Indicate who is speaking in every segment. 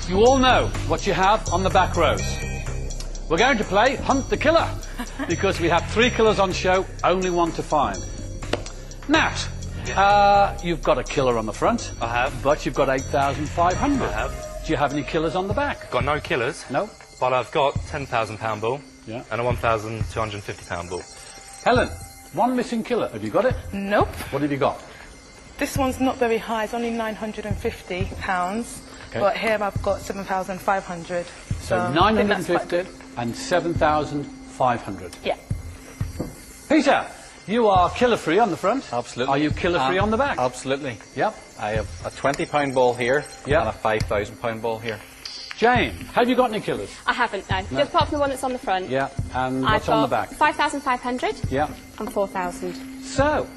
Speaker 1: You all know what you have on the back rows. We're going to play Hunt the Killer, because we have 3 killers on show, only one to find. Nat, you've got a killer on the front.
Speaker 2: I have.
Speaker 1: But you've got 8,500.
Speaker 2: I have.
Speaker 1: Do you have any killers on the back?
Speaker 2: Got no killers.
Speaker 1: No.
Speaker 2: But I've got £10,000 ball.
Speaker 1: Yeah.
Speaker 2: And a £1,250 ball.
Speaker 1: Helen, one missing killer. Have you got it?
Speaker 3: Nope.
Speaker 1: What have you got?
Speaker 3: This one's not very high. It's only £950.
Speaker 1: Okay.
Speaker 3: But here I've got 7,500.
Speaker 1: So 950 and 7,500.
Speaker 3: Yeah.
Speaker 1: Peter, you are killer-free on the front.
Speaker 4: Absolutely.
Speaker 1: Are you killer-free on the back?
Speaker 4: Absolutely.
Speaker 1: Yep.
Speaker 4: I have a £20 ball here
Speaker 1: Yeah.
Speaker 4: and a £5,000 ball here.
Speaker 1: Jane, have you got any killers?
Speaker 5: I haven't, no. Just apart from the one that's on the front.
Speaker 1: Yeah, and
Speaker 5: I've
Speaker 1: what's on the back?
Speaker 5: 5,500
Speaker 1: Yeah.
Speaker 5: and 4,000.
Speaker 1: So,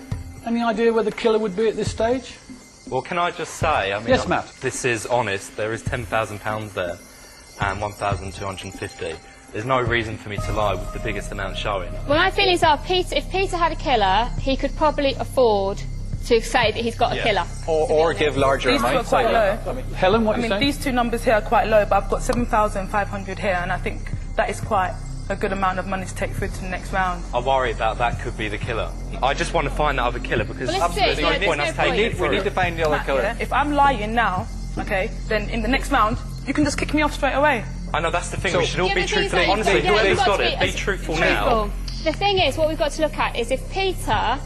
Speaker 1: any idea where the killer would be at this stage?
Speaker 2: Well, can I just say, I mean,
Speaker 1: Yes, Matt.
Speaker 2: this is honest. There is £10,000 there and 1,250. There's no reason for me to lie with the biggest amount showing.
Speaker 5: Well, my feelings are, if Peter had a killer, he could probably afford to say that he's got a killer.
Speaker 4: Or give larger
Speaker 3: These two are
Speaker 4: amounts.
Speaker 3: quite low.
Speaker 1: Helen, what
Speaker 3: I
Speaker 1: are you
Speaker 3: mean,
Speaker 1: saying?
Speaker 3: these two numbers here are quite low, but I've got 7,500 here, and I think that is quite a good amount of money to take through to the next round.
Speaker 2: I worry about that could be the killer. I just want to find that other killer because
Speaker 5: Well, let's do it.
Speaker 2: there's no
Speaker 5: Yeah,
Speaker 2: point
Speaker 5: there's
Speaker 2: us
Speaker 5: no
Speaker 2: taking
Speaker 5: point.
Speaker 2: it
Speaker 4: We need
Speaker 2: through.
Speaker 4: to find the other
Speaker 3: Matt,
Speaker 4: killer.
Speaker 3: yeah, if I'm lying now, okay, then in the next round, you can just kick me off straight away.
Speaker 2: I know, that's the thing.
Speaker 4: So-
Speaker 2: we should all
Speaker 5: Yeah,
Speaker 2: be
Speaker 5: but the thing is
Speaker 2: truthful.
Speaker 5: that-
Speaker 2: Honestly,
Speaker 5: yeah,
Speaker 2: whoever's
Speaker 5: you've
Speaker 2: got
Speaker 5: to
Speaker 2: it, be truthful now.
Speaker 5: truthful. The thing is, what we've got to look at is if Peter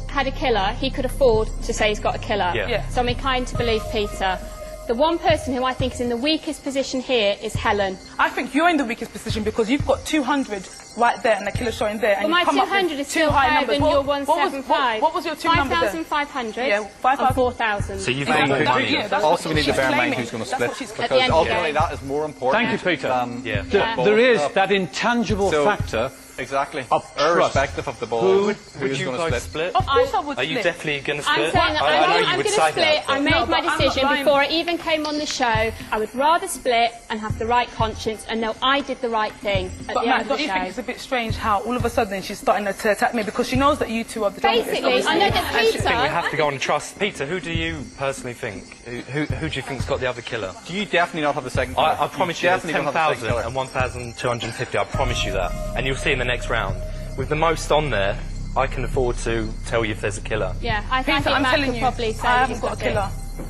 Speaker 5: had a killer, he could afford to say he's got a killer.
Speaker 2: Yeah.
Speaker 3: Yeah.
Speaker 5: So I'm inclined to believe Peter. The one person who I think is in the weakest position here is Helen.
Speaker 3: I think you're in the weakest position because you've got 200 right there and the killer showing there.
Speaker 5: Well,
Speaker 3: and
Speaker 5: my
Speaker 3: you've come up
Speaker 5: 200
Speaker 3: with
Speaker 5: is
Speaker 3: two
Speaker 5: still
Speaker 3: high
Speaker 5: higher
Speaker 3: numbers.
Speaker 5: than your 175.
Speaker 3: What was your two numbers there?
Speaker 5: 5,500
Speaker 3: Yeah, 5,000.
Speaker 5: and 4,000.
Speaker 2: So you've
Speaker 3: Exactly.
Speaker 2: got more
Speaker 3: That's-
Speaker 2: money.
Speaker 3: yeah, that's
Speaker 4: Also,
Speaker 3: what
Speaker 4: we need to
Speaker 3: she's
Speaker 4: bear in mind
Speaker 3: claiming.
Speaker 4: who's going to
Speaker 3: That's
Speaker 4: split,
Speaker 3: what she's
Speaker 5: At the
Speaker 4: because
Speaker 5: end of the
Speaker 4: ultimately
Speaker 5: day.
Speaker 4: that is more important.
Speaker 1: Thank you, Peter.
Speaker 2: Yeah.
Speaker 4: the
Speaker 1: There is
Speaker 4: ball.
Speaker 1: that intangible
Speaker 4: So-
Speaker 1: factor.
Speaker 4: Exactly.
Speaker 1: Of trust.
Speaker 4: Irrespective of the ball.
Speaker 1: Who
Speaker 2: Would
Speaker 4: who's
Speaker 2: you
Speaker 4: going
Speaker 2: guys
Speaker 4: to
Speaker 2: split?
Speaker 3: Of course I would
Speaker 2: Are you
Speaker 3: split.
Speaker 2: definitely going to
Speaker 5: I'm
Speaker 2: split?
Speaker 5: saying that
Speaker 2: I know
Speaker 5: I'm
Speaker 2: you
Speaker 5: going
Speaker 2: would
Speaker 5: to
Speaker 2: say
Speaker 5: split.
Speaker 2: that.
Speaker 5: I made
Speaker 3: No,
Speaker 5: my
Speaker 3: but I'm not
Speaker 5: decision
Speaker 3: lying.
Speaker 5: before I even came on the show. I would rather split and have the right conscience and know I did the right thing at
Speaker 3: But
Speaker 5: the
Speaker 3: Matt,
Speaker 5: end of
Speaker 3: don't
Speaker 5: the
Speaker 3: you think
Speaker 5: show.
Speaker 3: it's a bit strange how all of a sudden she's starting to attack me because she knows that you two are the
Speaker 5: Basically,
Speaker 3: journalists,
Speaker 5: I know
Speaker 3: obviously.
Speaker 5: that
Speaker 2: I think we
Speaker 5: Peter...
Speaker 2: have to go on and trust. Peter, who do you personally think? Who do you think's got the other killer?
Speaker 4: Do you definitely not have the second killer?
Speaker 2: I promise you, there's
Speaker 4: definitely don't have the
Speaker 2: 10,000
Speaker 4: second killer.
Speaker 2: and 1,250. I promise you that. And you'll see in the next round. With the most on there, I can afford to tell you if there's a killer.
Speaker 5: Yeah, I
Speaker 3: Peter,
Speaker 5: think
Speaker 3: I'm
Speaker 5: Matt
Speaker 3: telling
Speaker 5: could
Speaker 3: you,
Speaker 5: probably say
Speaker 3: I
Speaker 5: he's
Speaker 3: haven't got a
Speaker 5: it.
Speaker 3: killer.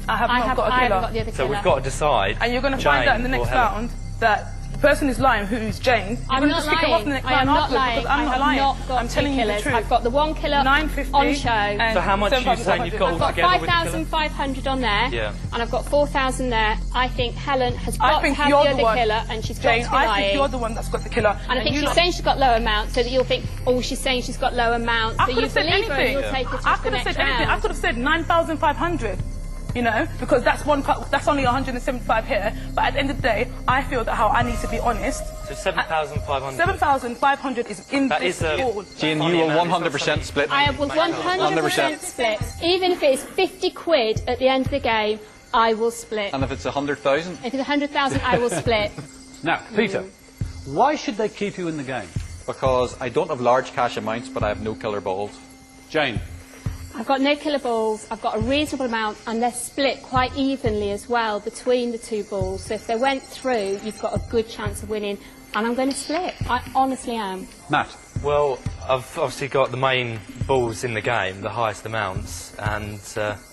Speaker 3: I have
Speaker 5: I
Speaker 3: not
Speaker 5: haven't
Speaker 3: got a killer.
Speaker 5: got the other
Speaker 2: So
Speaker 5: killer.
Speaker 2: we've got to decide.
Speaker 3: And you're going to find out in the
Speaker 2: Jane
Speaker 3: next
Speaker 2: or Helen.
Speaker 3: round that the person who's lying, who's Jane, you're
Speaker 5: I'm
Speaker 3: going to
Speaker 5: not
Speaker 3: just kick her off in the
Speaker 5: lying.
Speaker 3: next
Speaker 5: I am
Speaker 3: round
Speaker 5: not
Speaker 3: afterwards
Speaker 5: lying.
Speaker 3: because I'm
Speaker 5: I
Speaker 3: not
Speaker 5: have
Speaker 3: lying.
Speaker 5: not got
Speaker 3: I'm
Speaker 5: two
Speaker 3: telling you the
Speaker 5: killers.
Speaker 3: truth.
Speaker 5: I've got the one killer
Speaker 3: 950
Speaker 5: on show.
Speaker 3: and
Speaker 2: So how much are you saying
Speaker 3: 7,500.
Speaker 2: you've got
Speaker 5: I've got
Speaker 2: altogether with the killer?
Speaker 5: 5,500 on there,
Speaker 2: Yeah.
Speaker 5: and I've got 4,000 there. I think Helen has
Speaker 3: I
Speaker 5: got to
Speaker 3: think
Speaker 5: have
Speaker 3: you're
Speaker 5: the
Speaker 3: the
Speaker 5: other
Speaker 3: one,
Speaker 5: killer, and she's
Speaker 3: Jane,
Speaker 5: got to be
Speaker 3: I
Speaker 5: lying.
Speaker 3: think you're the one that's got the killer.
Speaker 5: And I think
Speaker 3: you
Speaker 5: she's
Speaker 3: lot-
Speaker 5: saying she's got low amounts, so that you'll think, oh, she's saying she's got low amounts,
Speaker 3: I
Speaker 5: so
Speaker 3: could
Speaker 5: you
Speaker 3: have said
Speaker 5: believe her and
Speaker 3: anything.
Speaker 5: you'll take it to
Speaker 3: I
Speaker 5: the
Speaker 3: could have
Speaker 5: next
Speaker 3: said anything. I
Speaker 5: round.
Speaker 3: could have said 9,500. You know, because that's that's only 175 here. But at the end of the day, I feel that how I need to be honest.
Speaker 2: So 7,500.
Speaker 3: 7,500 is in
Speaker 2: That
Speaker 3: this
Speaker 2: is a-
Speaker 3: ball.
Speaker 4: Jane,
Speaker 2: Funny
Speaker 4: you will
Speaker 2: amount, it's not
Speaker 4: 100% split.
Speaker 5: I will 100% split. Even if it's 50 quid at the end of the game, I will split.
Speaker 4: And if it's 100,000?
Speaker 5: If it's 100,000, I will split.
Speaker 1: Now, Peter, why should they keep you in the game?
Speaker 4: Because I don't have large cash amounts, but I have no killer balls.
Speaker 1: Jane,
Speaker 5: I've got no killer balls, I've got a reasonable amount, and they're split quite evenly as well between the two balls. So if they went through, you've got a good chance of winning, and I'm going to split. I honestly am.
Speaker 1: Matt,
Speaker 2: Well, I've obviously got the main balls in the game, the highest amounts, and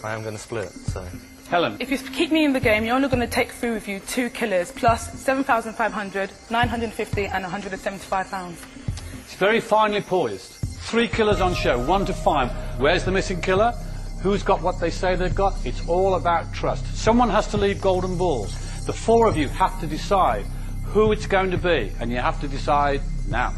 Speaker 2: I am going to split. So
Speaker 1: Helen,
Speaker 3: If you keep me in the game, you're only going to take through with you 2 killers plus 7,500, 950 and 175 pounds.
Speaker 1: it's very finely poised. 3 killers on show, 1 to 5. Where's the missing killer? Who's got what they say they've got? It's all about trust. Someone has to leave golden balls. The 4 of you have to decide who it's going to be, and you have to decide now.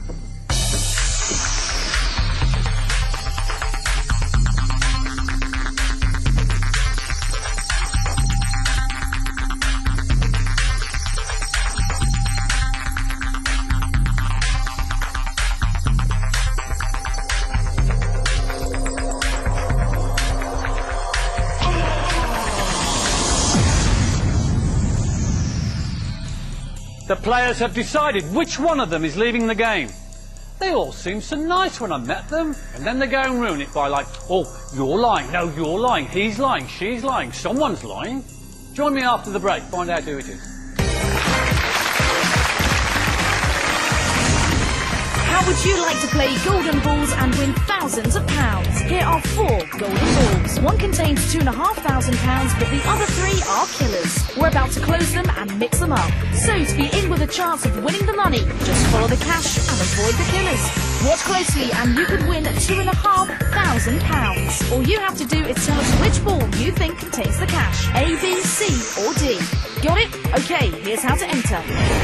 Speaker 1: The players have decided which one of them is leaving the game. They all seem so nice when I met them, and then they go and ruin it by like, oh, you're lying, no, you're lying, he's lying, she's lying, someone's lying. Join me after the break, find out who it is.
Speaker 6: How would you like to play golden balls and win thousands of pounds? Here are 4 golden balls. One contains £2,500, but the other 3 are killers. We're about to close them and mix them up. So to be in with a chance of winning the money, just follow the cash and avoid the killers. Watch closely and you could win £2,500. All you have to do is tell us which ball you think contains the cash. A, B, C or D. Got it? OK, here's how to enter.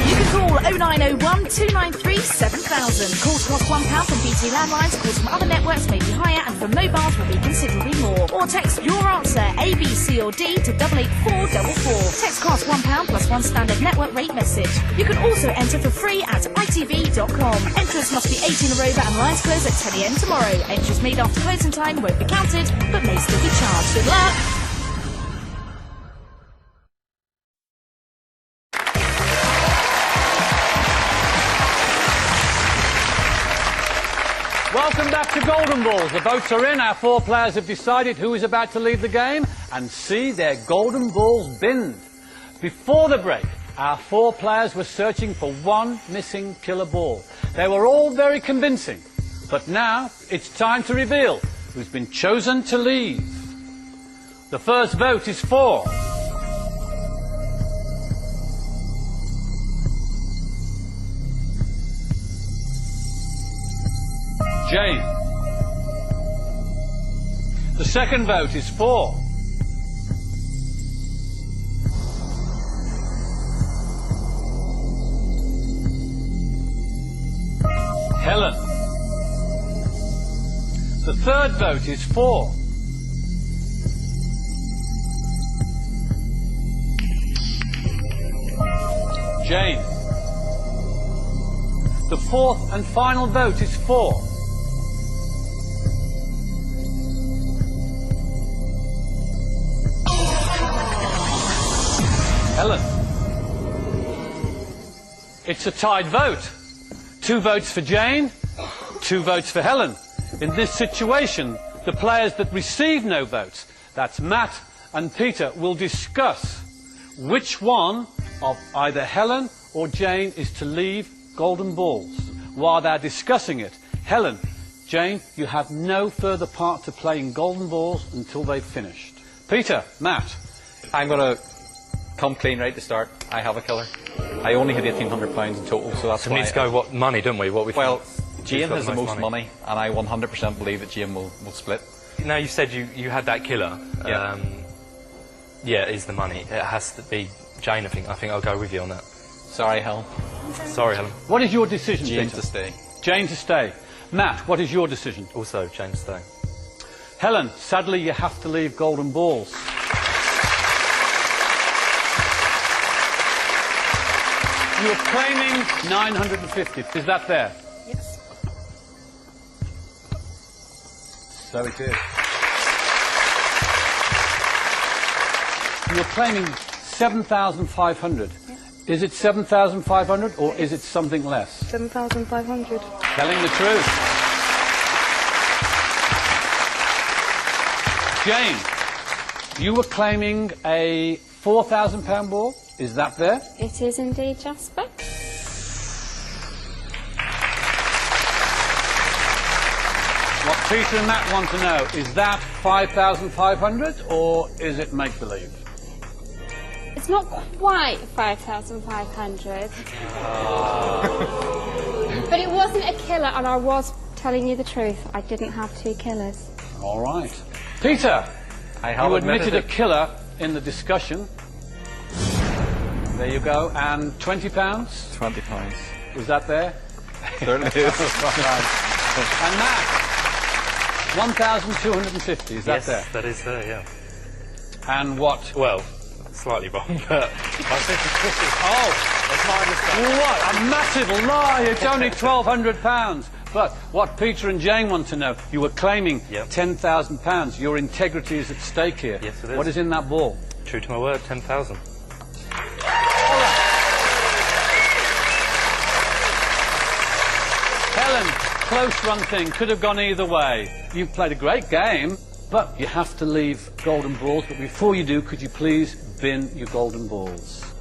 Speaker 6: You can call 0901 293 7000. Calls cost £1 from BT landlines, calls from other networks may be higher and from mobiles will be considerably more. Or text your answer A, B, C or D to 88444. Text costs £1 plus 1 standard network rate message. You can also enter for free at itv.com. Entrants must be 18 or over and lines close at 10 AM tomorrow. Entries made after closing time won't be counted but may still be charged. Good luck!
Speaker 1: Welcome back to Golden Balls. The votes are in. Our 4 players have decided who is about to lead the game and see their golden balls binned. Before the break, our 4 players were searching for one missing killer ball. They were all very convincing, but now it's time to reveal who's been chosen to leave. The first vote is for Jane. The second vote is for Helen. The third vote is for Jane. The fourth and final vote is for Helen. It's a tied vote. 2 votes for Jane, 2 votes for Helen. In this situation, the players that receive no votes, that's Matt and Peter, will discuss which one of either Helen or Jane is to leave golden balls. While they're discussing it, Helen, Jane, you have no further part to play in golden balls until they've finished. Peter, Matt.
Speaker 4: I'm going to come clean right to start. I have a killer. I only had £1,800 in total, so that's
Speaker 2: So
Speaker 4: why...
Speaker 2: we need to go what money, don't we? What we
Speaker 4: Well,
Speaker 2: think
Speaker 4: Jane
Speaker 2: who's got
Speaker 4: has the most money, and I 100% believe that Jane will split.
Speaker 2: Now you said you had that killer.
Speaker 4: Yeah.
Speaker 2: Yeah, it is the money. It has to be Jane. I think I'll go with you on that.
Speaker 4: Sorry, Helen.
Speaker 2: Sorry, Helen.
Speaker 1: What is your decision,
Speaker 4: Jane
Speaker 1: Peter?
Speaker 4: to stay.
Speaker 1: Jane to stay. Matt, what is your decision?
Speaker 2: Also, Jane to stay.
Speaker 1: Helen, sadly you have to leave golden balls. You're claiming 950. Is that there?
Speaker 3: Yes.
Speaker 1: So it is. You're claiming 7,500.
Speaker 3: Yeah.
Speaker 1: Is it 7,500 or is it something less?
Speaker 3: 7,500.
Speaker 1: Telling the truth. Jane, you were claiming a £4,000 ball. Is that there?
Speaker 5: It is indeed, Jasper.
Speaker 1: What Peter and Matt want to know, is that 5,500 or is it make-believe?
Speaker 5: It's not quite 5,500. But it wasn't a killer, and I was telling you the truth. I didn't have 2 killers.
Speaker 1: All right. Peter,
Speaker 4: I have
Speaker 1: you admitted a
Speaker 4: it.
Speaker 1: killer in the discussion. There you go. And £20?
Speaker 4: £20.
Speaker 1: Was that there?
Speaker 4: Certainly is.
Speaker 1: Right. And Matt, 1,250. Is that
Speaker 2: Yes,
Speaker 1: there?
Speaker 2: that is there. Yeah.
Speaker 1: And what?
Speaker 2: Well, slightly wrong, but
Speaker 1: Oh,
Speaker 2: that's my mistake.
Speaker 1: what a massive lie! It's only £1,200. But what Peter and Jane want to know, you were claiming
Speaker 2: Yep.
Speaker 1: £10,000. Your integrity is at stake here.
Speaker 2: Yes, it is.
Speaker 1: What is in that ball?
Speaker 2: True to my word, 10,000.
Speaker 1: Helen, close run thing, could have gone either way. You've played a great game, but you have to leave golden balls. But before you do, could you please bin your golden balls?